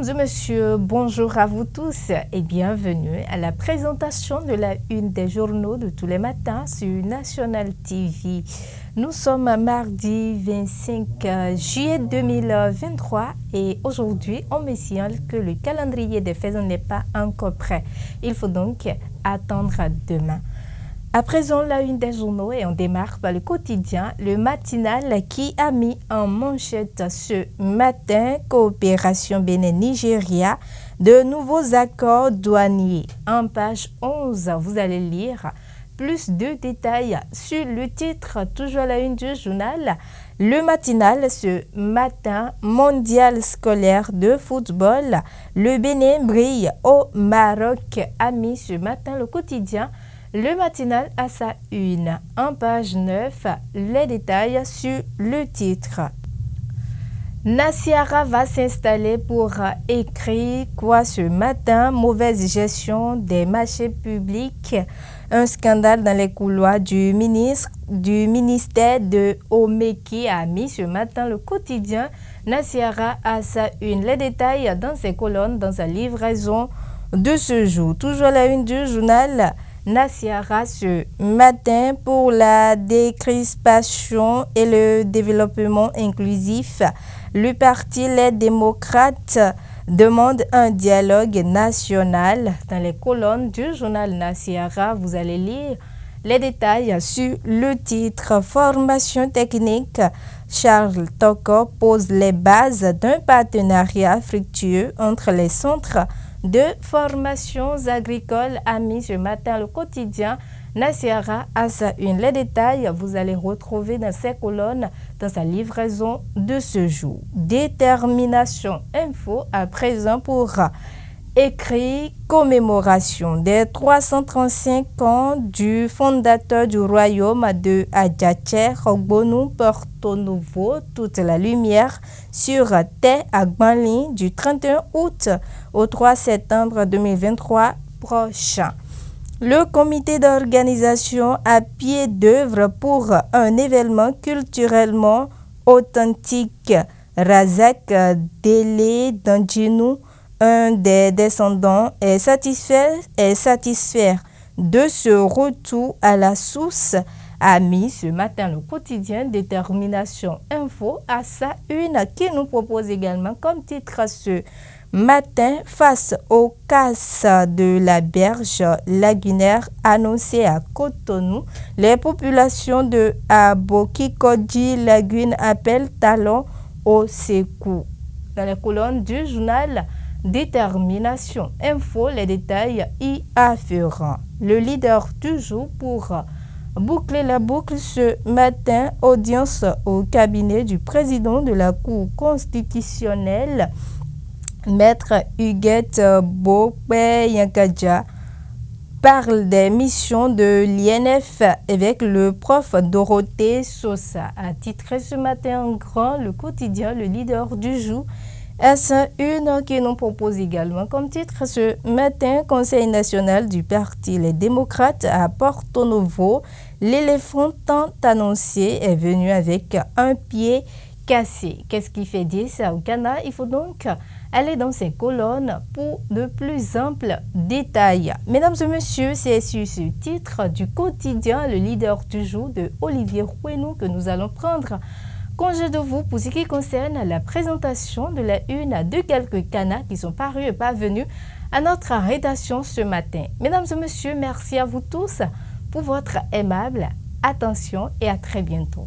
Mesdames et messieurs, bonjour à vous tous et bienvenue à la présentation de la une des journaux de tous les matins sur National TV. Nous sommes mardi 25 juillet 2023 et aujourd'hui on me signale que le calendrier des fêtes n'est pas encore prêt. Il faut donc attendre demain. À présent, la une des journaux et on démarre par le quotidien, le matinal qui a mis en manchette ce matin coopération Bénin-Nigeria, de nouveaux accords douaniers. En page 11, vous allez lire plus de détails sur le titre, toujours la une du journal. Le matinal ce matin, mondial scolaire de football, le Bénin brille au Maroc, a mis ce matin le quotidien. Le matinal à sa une. En page 9, les détails sur le titre. Nassiara va s'installer pour écrire quoi ce matin? Mauvaise gestion des marchés publics. Un scandale dans les couloirs du ministère de Omeki a mis ce matin le quotidien Nassiara à sa une. Les détails dans ses colonnes, dans sa livraison de ce jour. Toujours la une du journal. Nassiara ce matin pour la décrispation et le développement inclusif. Le parti Les Démocrates demande un dialogue national. Dans les colonnes du journal Nassiara, vous allez lire les détails sur le titre Formation technique. Charles Toko pose les bases d'un partenariat fructueux entre les centres de formations agricoles, a mis ce matin le quotidien Nassiara à sa une. Les détails, vous allez retrouver dans ces colonnes, dans sa livraison de ce jour. Détermination info à présent pour écrit commémoration des 335 ans du fondateur du royaume de Adjaché, Rogbonu Porto Novo, toute la lumière sur Terre à Gbanli du 31 août au 3 septembre 2023 prochain. Le comité d'organisation à pied d'œuvre pour un événement culturellement authentique. Razak Délé Danjinou, un des descendants, est satisfait de ce retour à la source, a mis ce matin le quotidien Détermination Info à sa une, qui nous propose également comme titre ce matin face aux casses de la berge lagunaire annoncée à Cotonou. Les populations de Aboki-Kodji Lagune appellent talon au secours. Dans les colonnes du journal Détermination Info, les détails y afférents. Le leader du jour pour boucler la boucle ce matin, audience au cabinet du président de la Cour constitutionnelle, Maître Huguette Bopé Yankadja, parle des missions de l'INF avec le prof Dorothée Sosa. A titré ce matin en grand le quotidien Le Leader du jour. Est-ce une qui nous propose également comme titre ce matin, Conseil national du Parti Les Démocrates à Porto Novo. L'éléphant tant annoncé est venu avec un pied cassé. Qu'est-ce qui fait dire ça au Ghana? Il faut donc aller dans ces colonnes pour de plus amples détails. Mesdames et messieurs, c'est sur ce titre du quotidien Le Leader du jour de Olivier Rouenou que nous allons prendre congé de vous pour ce qui concerne la présentation de la une de quelques canas qui sont parus et parvenus à notre rédaction ce matin. Mesdames et messieurs, merci à vous tous pour votre aimable attention et à très bientôt.